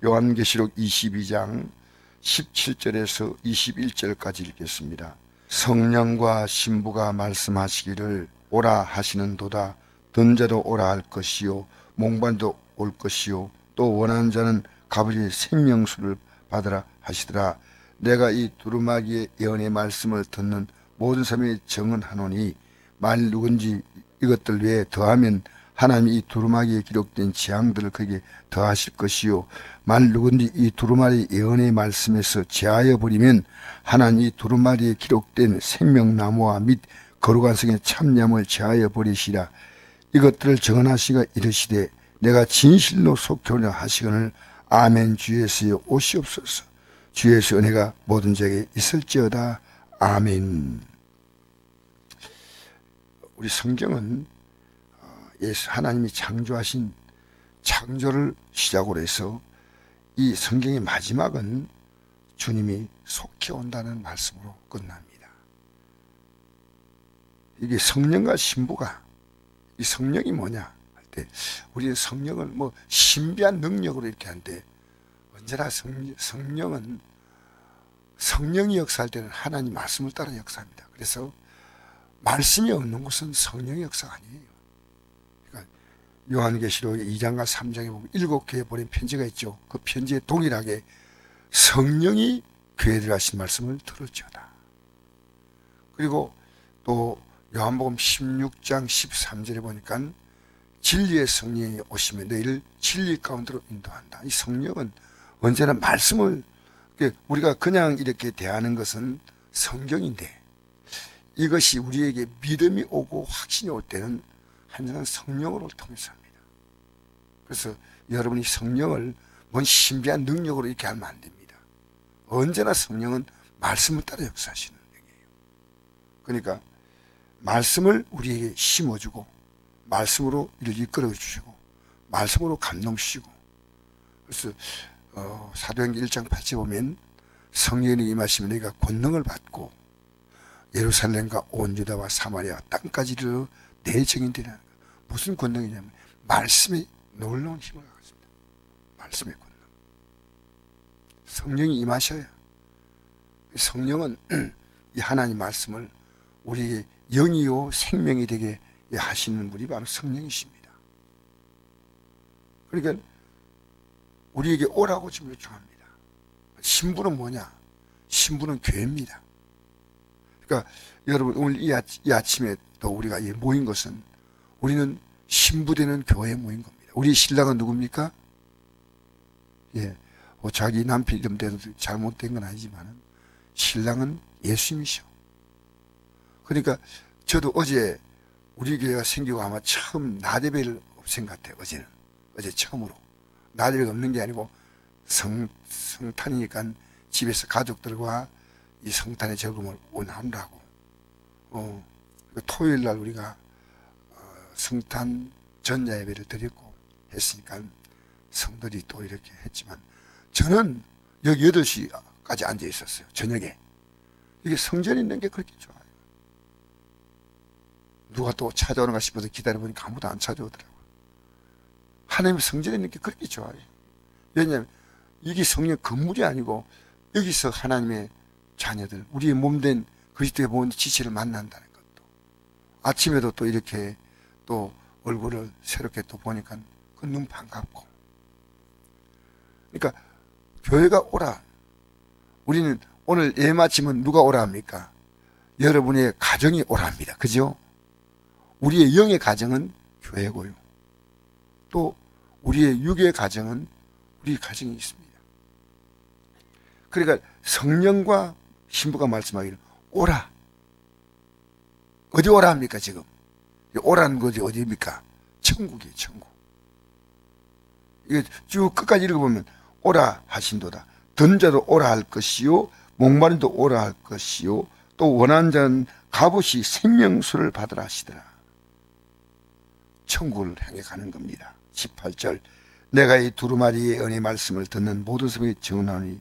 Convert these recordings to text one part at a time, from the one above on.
요한계시록 22장 17절에서 21절까지 읽겠습니다. 성령과 신부가 말씀하시기를 오라 하시는도다. 든 자도 오라 할 것이요 몽반도 올 것이요 또 원하는 자는 값없이 생명수를 받으라 하시더라. 내가 이 두루마기의 예언의 말씀을 듣는 모든 사람이 정언하노니 만일 누군지 이것들 외에 더하면 하나님이 이 두루마기에 기록된 재앙들을 그에게 더하실 것이요 만일 누군지 이 두루마리 예언의 말씀에서 제하여 버리면 하나님이 이 두루마리에 기록된 생명나무와 및 거룩한 성의 참념을 제하여 버리시라. 이것들을 정언하시가 이르시되 내가 진실로 속죄하려 하시거늘 아멘. 주 예수여 오시옵소서. 주 예수 은혜가 모든 자에게 있을지어다. 아멘. 우리 성경은 예수 하나님이 창조하신 창조를 시작으로 해서 이 성경의 마지막은 주님이 속히 온다는 말씀으로 끝납니다. 이게 성령과 신부가 이 성령이 뭐냐 할 때 우리는 성령을 뭐 신비한 능력으로 이렇게 하는데 언제나 성령은 성령이 역사할 때는 하나님 말씀을 따라 역사합니다. 그래서 말씀이 없는 곳은 성령의 역사가 아니에요. 요한계시록 2장과 3장에 보면 7교회에 보낸 편지가 있죠. 그 편지에 동일하게 성령이 교회에 들어가신 말씀을 들을지어다. 그리고 또 요한복음 16장 13절에 보니까 진리의 성령이 오시면 너희를 진리 가운데로 인도한다. 이 성령은 언제나 말씀을 우리가 그냥 이렇게 대하는 것은 성경인데 이것이 우리에게 믿음이 오고 확신이 올 때는 항상 성령으로 통해서 합니다. 그래서 여러분이 성령을 뭔 신비한 능력으로 이렇게 하면 안 됩니다. 언제나 성령은 말씀을 따라 역사하시는 능력이에요. 그러니까 말씀을 우리에게 심어주고 말씀으로 이를 이끌어 주시고 말씀으로 감동시키고 그래서 사도행전 1장 8절에 보면 성령이 임하시면 너희가 권능을 받고 예루살렘과 온 유다와 사마리아 땅까지 이르러 내 증인되리라. 무슨 권능이냐면 말씀의 놀라운 힘을 갖습니다. 말씀의 권능. 성령이 임하셔야 성령은 이 하나님 말씀을 우리에게 영이요 생명이 되게 하시는 분이 바로 성령이십니다. 그러니까 우리에게 오라고 지금 요청합니다. 신부는 뭐냐? 신부는 교회입니다. 그러니까 여러분 오늘 이 아침에 또 우리가 모인 것은 우리는 신부되는 교회에 모인 겁니다. 우리 신랑은 누굽니까? 자기 남편 이름 대도 잘못된 건 아니지만 신랑은 예수님이셔. 그러니까 저도 어제 우리 교회가 생기고 아마 처음 나대배를 없앤 것 같아요. 어제 처음으로. 나대배가 없는 게 아니고 성탄이니까 집에서 가족들과 이 성탄의 즐거움을 원하느라고 토요일 날 우리가 성탄 전야 예배를 드렸고 했으니까 성들이 또 이렇게 했지만 저는 여기 8시까지 앉아 있었어요. 저녁에. 이게 성전이 있는 게 그렇게 좋아요. 누가 또 찾아오는가 싶어서 기다려보니까 아무도 안 찾아오더라고요. 하나님의 성전에 있는 게 그렇게 좋아요. 왜냐하면 이게 성령 건물이 아니고 여기서 하나님의 자녀들, 우리의 몸된 그리스도의 몸 지체를 만난다는 것도 아침에도 또 이렇게 또 얼굴을 새롭게 또 보니까 그 눈 반갑고 그러니까 교회가 오라. 우리는 오늘 예마침은 누가 오라 합니까? 여러분의 가정이 오라 합니다. 그죠? 우리의 영의 가정은 교회고요. 또 우리의 육의 가정은 우리 가정이 있습니다. 그러니까 성령과 신부가 말씀하기를 오라. 어디 오라 합니까 지금? 오라는 것이 어디입니까? 천국이에요. 천국. 이게 쭉 끝까지 읽어보면 오라 하신도다. 든 자도 오라 할 것이요 목마른 자도 오라 할 것이요 또 원하는 자는 값없이 생명수를 받으라 하시더라. 천국을 향해 가는 겁니다. 18절 내가 이 두루마리의 은혜의 말씀을 듣는 모든 사람에게 증언하노니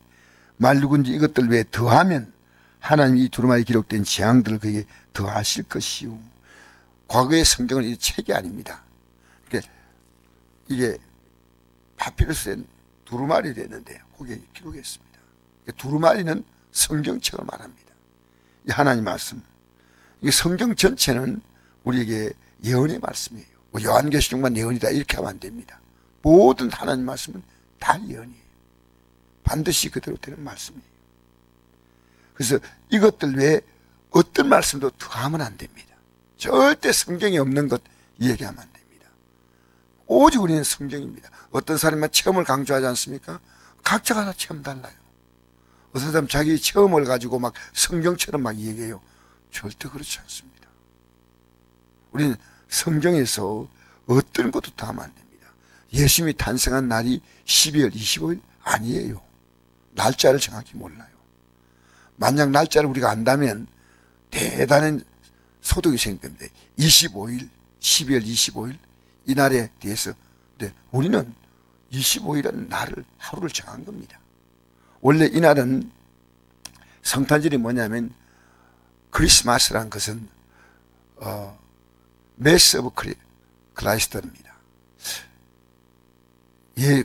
말 누군지 이것들 외에 더하면 하나님이 이 두루마리에 기록된 재앙들을 그에게 더하실 것이요. 과거의 성경은 이 책이 아닙니다. 이게 파피루스에 두루마리 됐는데 거기에 기록했습니다. 두루마리는 성경책을 말합니다. 이 하나님 말씀, 이 성경 전체는 우리에게 예언의 말씀이에요. 요한계시록만 예언이다 이렇게 하면 안 됩니다. 모든 하나님 말씀은 다 예언이에요. 반드시 그대로 되는 말씀이에요. 그래서 이것들 외에 어떤 말씀도 더하면 안 됩니다. 절대 성경에 없는 것 얘기하면 안 됩니다. 오직 우리는 성경입니다. 어떤 사람만 체험을 강조하지 않습니까? 각자가 다 체험 달라요. 어떤 사람 자기 체험을 가지고 막 성경처럼 막 얘기해요. 절대 그렇지 않습니다. 우리는 성경에서 어떤 것도 다 하면 안 됩니다. 예수님이 탄생한 날이 12월 25일 아니에요. 날짜를 정확히 몰라요. 만약 날짜를 우리가 안다면 대단한 소득이 생깁니다. 25일, 12월 25일 이 날에 대해서 우리는 25일은 날을 하루를 정한 겁니다. 원래 이 날은 성탄절이 뭐냐면 크리스마스란 것은 메스 오브 크라이스트입니다. 예,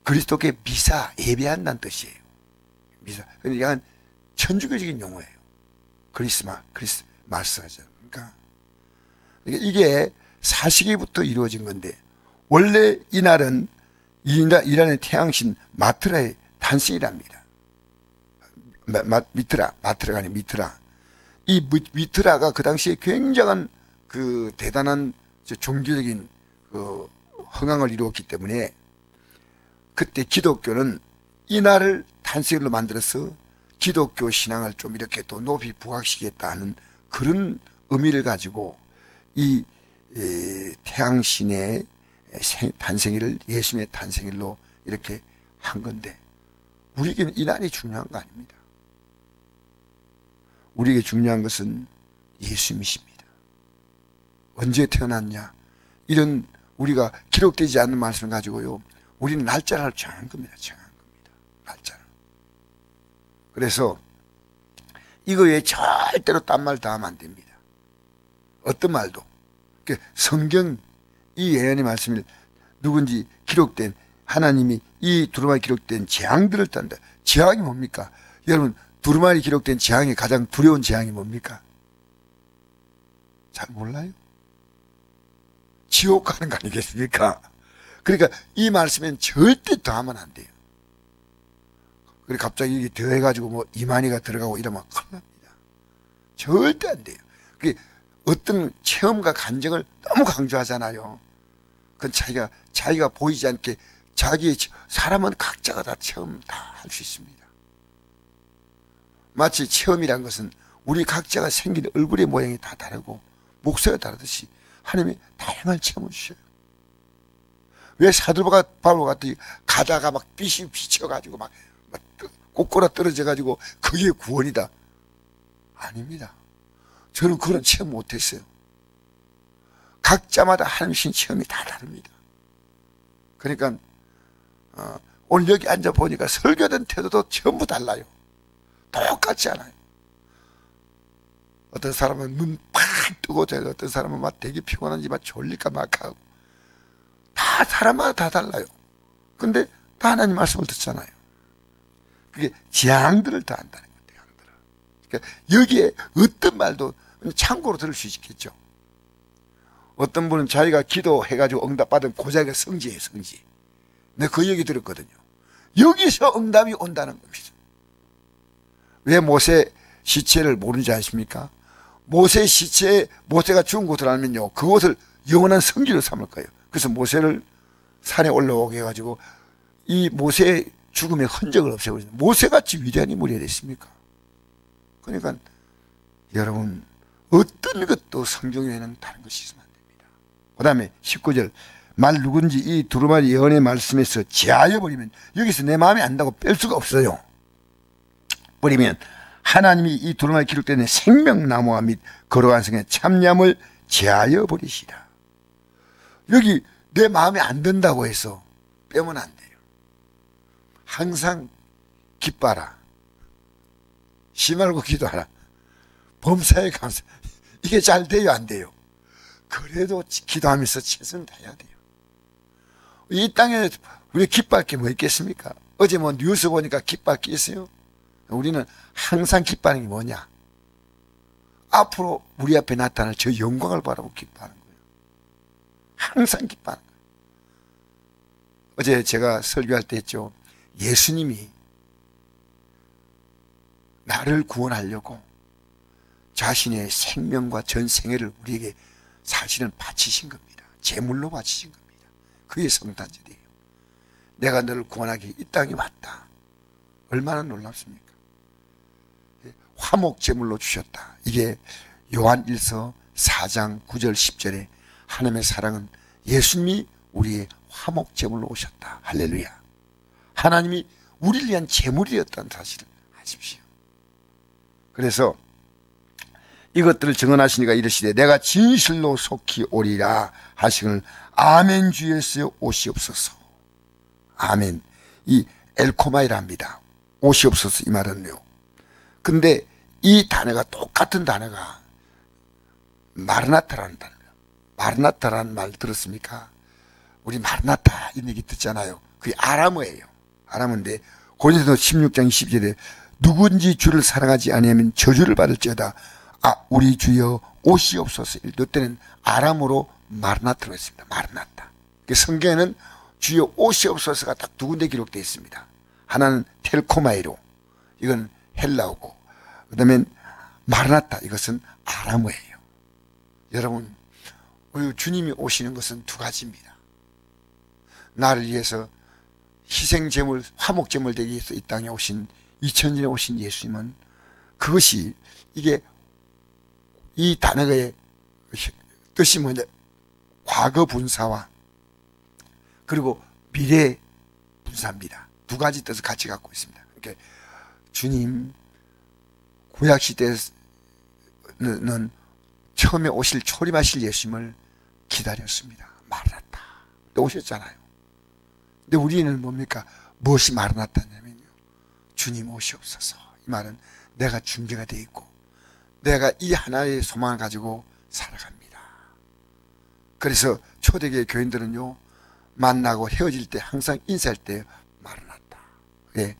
그리스도께 미사, 예배한다는 뜻이에요. 미사. 그러니까 천주교적인 용어예요. 크리스마스. 그러니까 이게 사시기부터 이루어진 건데, 원래 이 날은 이란의 태양신 마트라의 탄생이랍니다. 마트라가 아니라 미트라. 이 미트라가 그 당시에 굉장한 그 대단한 종교적인 그 흥황을 이루었기 때문에 그때 기독교는 이 날을 탄생일로 만들어서 기독교 신앙을 좀 이렇게 또 높이 부각시키겠다는 그런 의미를 가지고 이 태양신의 탄생일을 예수님의 탄생일로 이렇게 한 건데, 우리에게는 이 날이 중요한 거 아닙니다. 우리에게 중요한 것은 예수님이십니다. 언제 태어났냐, 이런 우리가 기록되지 않는 말씀을 가지고요, 우리는 날짜를 정한 겁니다. 날짜를. 그래서 이거 외에 절대로 딴 말 다 하면 안 됩니다. 어떤 말도. 성경 이 예언의 말씀을 누군지 기록된 하나님이 이 두루마리 기록된 재앙들을 딴다. 재앙이 뭡니까? 여러분, 두루마리 기록된 재앙이 가장 두려운 재앙이 뭡니까? 잘 몰라요? 지옥 가는 거 아니겠습니까? 그러니까 이 말씀엔 절대 더하면 안 돼요. 그리고 갑자기 이게 더해가지고 뭐 이만희가 들어가고 이러면 큰일 납니다. 절대 안 돼요. 그게 어떤 체험과 감정을 너무 강조하잖아요. 그건 자기가 보이지 않게 사람은 각자가 다 체험 다 할 수 있습니다. 마치 체험이란 것은 우리 각자가 생긴 얼굴의 모양이 다 다르고 목소리가 다르듯이 하나님이 다양한 체험을 주셔요. 왜 사도 바울 같은 가다가 막 빛이 비쳐가지고 막 꼬꼬라 떨어져가지고 그게 구원이다? 아닙니다. 저는 그런 체험 못했어요. 각자마다 하나님 체험이 다 다릅니다. 그러니까 오늘 여기 앉아보니까 설교된 태도도 전부 달라요. 똑같지 않아요. 어떤 사람은 눈 팍 뜨고 자고, 어떤 사람은 막 되게 피곤한지 막 졸릴까 막 하고, 다 사람마다 다 달라요. 근데 다 하나님 말씀을 듣잖아요. 그게 재앙들을 다 한다는 거예요. 재앙들을. 그러니까 여기에 어떤 말도 참고로 들을 수 있겠죠. 어떤 분은 자기가 기도해가지고 응답받은 고자기가 성지예요, 성지. 내가 그 얘기 들었거든요. 여기서 응답이 온다는 겁니다. 왜 모세 시체를 모르지 않습니까? 모세 시체에 모세가 죽은 곳을 알면요, 그곳을 영원한 성지로 삼을 거예요. 그래서 모세를 산에 올라오게 해가지고 이 모세의 죽음의 흔적을 없애버렸어요. 모세같이 위대한 인물이 됐습니까? 그러니까 여러분, 어떤 것도 성경에는 다른 것이 있으면 안 됩니다. 그 다음에 19절, 말 누군지 이 두루마리 예언의 말씀에서 제하여 버리면, 여기서 내 마음에 안 든다고 뺄 수가 없어요. 버리면 하나님이 이 두루마리 기록된 생명나무와 및 거룩한 성의 참념을 제하여 버리시라. 여기 내 마음에 안 든다고 해서 빼면 안 돼요. 항상 기뻐하라. 쉬 말고 기도하라. 범사에 감사. 이게 잘 돼요, 안 돼요? 그래도 기도하면서 최선을 다해야 돼요. 이 땅에 우리 기뻐할 게 뭐 있겠습니까? 어제 뭐 뉴스 보니까 기뻐할 게 있어요? 우리는 항상 기뻐하는 게 뭐냐? 앞으로 우리 앞에 나타날 저 영광을 바라고 기뻐하는 거예요. 항상 기뻐하는 거예요. 어제 제가 설교할 때 했죠. 예수님이 나를 구원하려고 자신의 생명과 전 생애를 우리에게 사실은 바치신 겁니다. 제물로 바치신 겁니다. 그게 성탄절이에요. 내가 너를 구원하기 이 땅에 왔다. 얼마나 놀랍습니까? 화목 제물로 주셨다. 이게 요한 1서 4장 9절 10절에 하나님의 사랑은 예수님이 우리의 화목 제물로 오셨다. 할렐루야. 하나님이 우리를 위한 제물이었다는 사실을 아십시오. 그래서 이것들을 증언하시니까 이르시되 내가 진실로 속히 오리라 하시기를 아멘 주 예수여 오시옵소서. 아멘. 이 엘코마이라 합니다. 오시옵소서 이 말은요. 근데 이 단어가 똑같은 단어가 마르나타라는 단어예요. 마르나타라는 말 들었습니까? 우리 마르나타 이런 얘기 듣잖아요. 그게 아람어예요. 아람어인데 고린도서 16장 20절에 누군지 주를 사랑하지 아니하면 저주를 받을지어다. 우리 주여 오시옵소서. 이때는 아람어로 마르나타로 했습니다. 마르나타. 성경에는 주여 오시옵소서가 딱 두 군데 기록되어 있습니다. 하나는 텔코마이로, 이건 헬라어고, 그 다음에 마르나타, 이것은 아람어예요. 여러분, 우리 주님이 오시는 것은 두 가지입니다. 나를 위해서 희생제물, 화목제물 되기 위해서 이 땅에 오신 2000년에 오신 예수님은 그것이 이게 이 단어의 뜻이 뭐냐, 과거 분사와 그리고 미래 분사입니다. 두 가지 뜻을 같이 갖고 있습니다. 그러니까 주님 구약시대에는 처음에 오실 초림하실 예수님을 기다렸습니다. 마르나타. 또 오셨잖아요. 근데 우리는 뭡니까? 무엇이 마르나타냐면요, 주님 오시옵소서. 이 말은 내가 준비가 되어 있고 내가 이 하나의 소망을 가지고 살아갑니다. 그래서 초대교회 교인들은요, 만나고 헤어질 때 항상 인사할 때 마르나타. 예.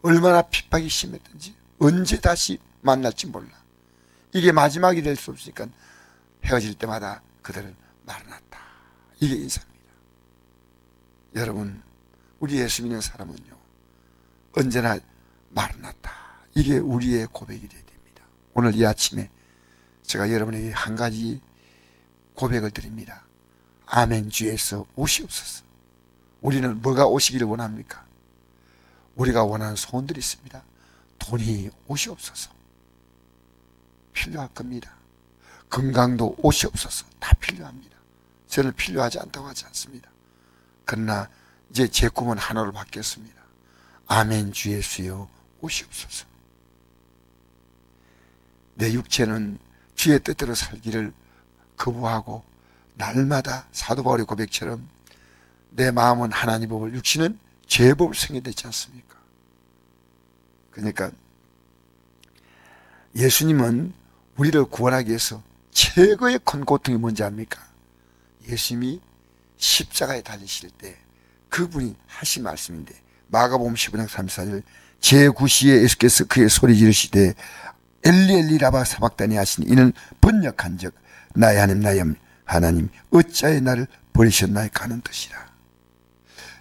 얼마나 핍박이 심했든지 언제 다시 만날지 몰라. 이게 마지막이 될 수 없으니까 헤어질 때마다 그들은 마르나타. 이게 인사입니다. 여러분, 우리 예수 믿는 사람은요, 언제나 마르나타. 이게 우리의 고백이 되어야 됩니다. 오늘 이 아침에 제가 여러분에게 한 가지 고백을 드립니다. 아멘 주에서 오시옵소서. 우리는 뭐가 오시기를 원합니까? 우리가 원하는 소원들이 있습니다. 돈이 오시옵소서. 필요할 겁니다. 건강도 오시옵소서. 다 필요합니다. 저는 필요하지 않다고 하지 않습니다. 그러나 이제 제 꿈은 하나로 바뀌었습니다. 아멘 주 예수여 오시옵소서. 내 육체는 주의 뜻대로 살기를 거부하고 날마다 사도 바울의 고백처럼 내 마음은 하나님 법을, 육신은 죄의 법을 생겨되지 않습니까? 그러니까 예수님은 우리를 구원하기 위해서 최고의 큰 고통이 뭔지 압니까? 예수님이 십자가에 달리실 때 그분이 하신 말씀인데, 마가복음 15장 34절 제9시에 예수께서 그의 소리 지르시되 엘리 엘리 라바 사박다니 하시니 이는 번역한 적 나의 하나님 나의 하나님 어찌하여 나를 버리셨나이까 하는 뜻이라.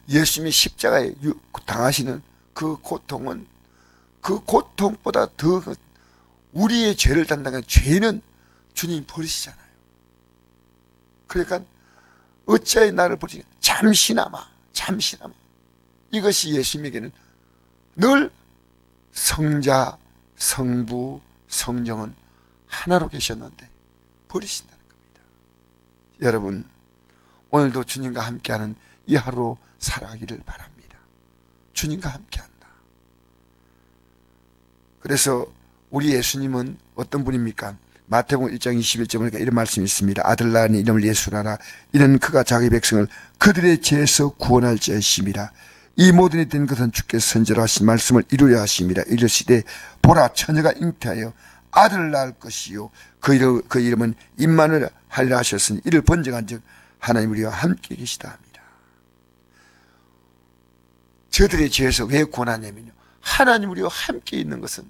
예수님이 십자가에 당하시는 그 고통은 그 고통보다 더 우리의 죄를 담당한 죄는 주님이 버리시잖아요. 그러니까 어찌하여 나를 버리냐, 잠시나마 이것이 예수님에게는 늘 성자, 성부, 성령은 하나로 계셨는데 버리신다는 겁니다. 여러분, 오늘도 주님과 함께하는 이 하루 살아가기를 바랍니다. 주님과 함께한다. 그래서 우리 예수님은 어떤 분입니까? 마태복음 1장 21절에 보니까 이런 말씀이 있습니다. 아들 낳으니 이름을 예수라라. 이는 그가 자기 백성을 그들의 죄에서 구원할 자이심이라. 이 모든 일이 된 것은 주께서 선지로 하신 말씀을 이루려 하심이라. 이르시되 보라 처녀가 잉태하여 아들을 낳을 것이요 그 이름은 임마누엘 하리라 하셨으니 이를 번정한 즉 하나님 우리와 함께 계시다 합니다. 저들의 죄에서 왜 구원하냐면요, 하나님 우리와 함께 있는 것은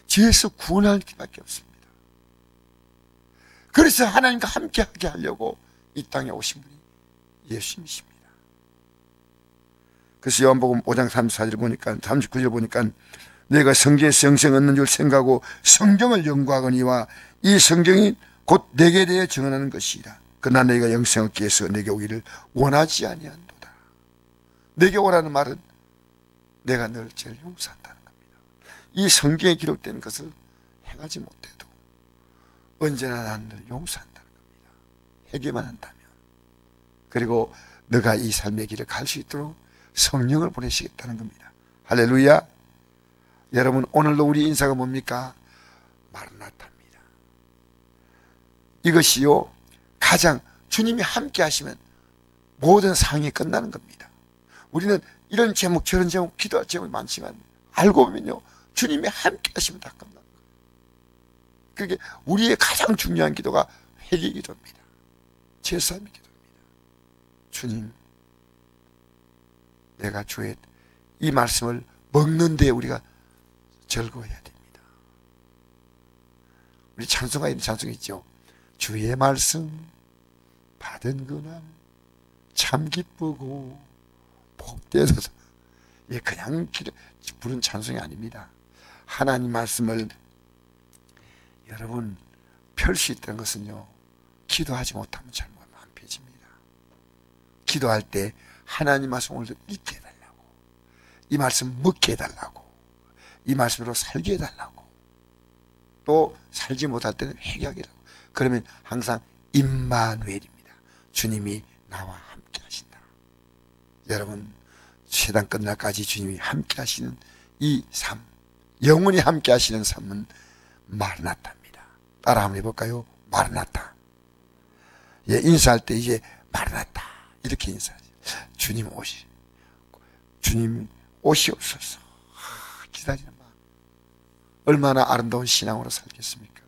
죄에서 구원할 길밖에 없습니다. 그래서 하나님과 함께하게 하려고 이 땅에 오신 분이 예수님이십니다. 그래서 요한복음 5장 34절 보니까, 39절 보니까, 내가 성경에서 영생 얻는 줄 생각하고 성경을 연구하거니와 이 성경이 곧 내게 대해 증언하는 것이라. 그러나 내가 영생 얻기 위해서 내게 오기를 원하지 아니한도다. 내게 오라는 말은 내가 널 죄를 용서한다는 겁니다. 이 성경에 기록된 것을 행하지 못해도 언제나 난 널 용서한다는 겁니다. 회개만 한다면. 그리고 너가 이 삶의 길을 갈 수 있도록 성령을 보내시겠다는 겁니다. 할렐루야. 여러분, 오늘도 우리 인사가 뭡니까? 마르나타입니다. 이것이요, 가장 주님이 함께 하시면 모든 상황이 끝나는 겁니다. 우리는 이런 제목 저런 제목 기도할 제목이 많지만 알고 보면요, 주님이 함께 하시면 다 끝나는 거예요. 그게 우리의 가장 중요한 기도가 회개 기도입니다. 제사함의 기도입니다. 주님, 내가 주의 이 말씀을 먹는 데 우리가 즐거워해야 됩니다. 우리 찬송가 있는 찬송이 있죠. 주의 말씀 받은 그날 참 기쁘고 복되소서. 예, 그냥 부른 찬송이 아닙니다. 하나님 말씀을 여러분 펼 수 있다는 것은요, 기도하지 못하면 잘못 안 펴집니다. 기도할 때 하나님 말씀 오늘도 읽게 해달라고, 이 말씀 먹게 해달라고, 이 말씀으로 살게 해달라고, 또 살지 못할 때는 회개하게 해달라고. 그러면 항상 임마누엘입니다. 주님이 나와 함께 하신다. 여러분, 세상 끝날까지 주님이 함께 하시는 이 삶, 영원히 함께 하시는 삶은 마르나타입니다. 따라 한번 해볼까요? 마르나타. 예, 인사할 때 이제 마르나타 이렇게 인사하죠. 주님 오시옵소서. 기다리는 마음. 얼마나 아름다운 신앙으로 살겠습니까?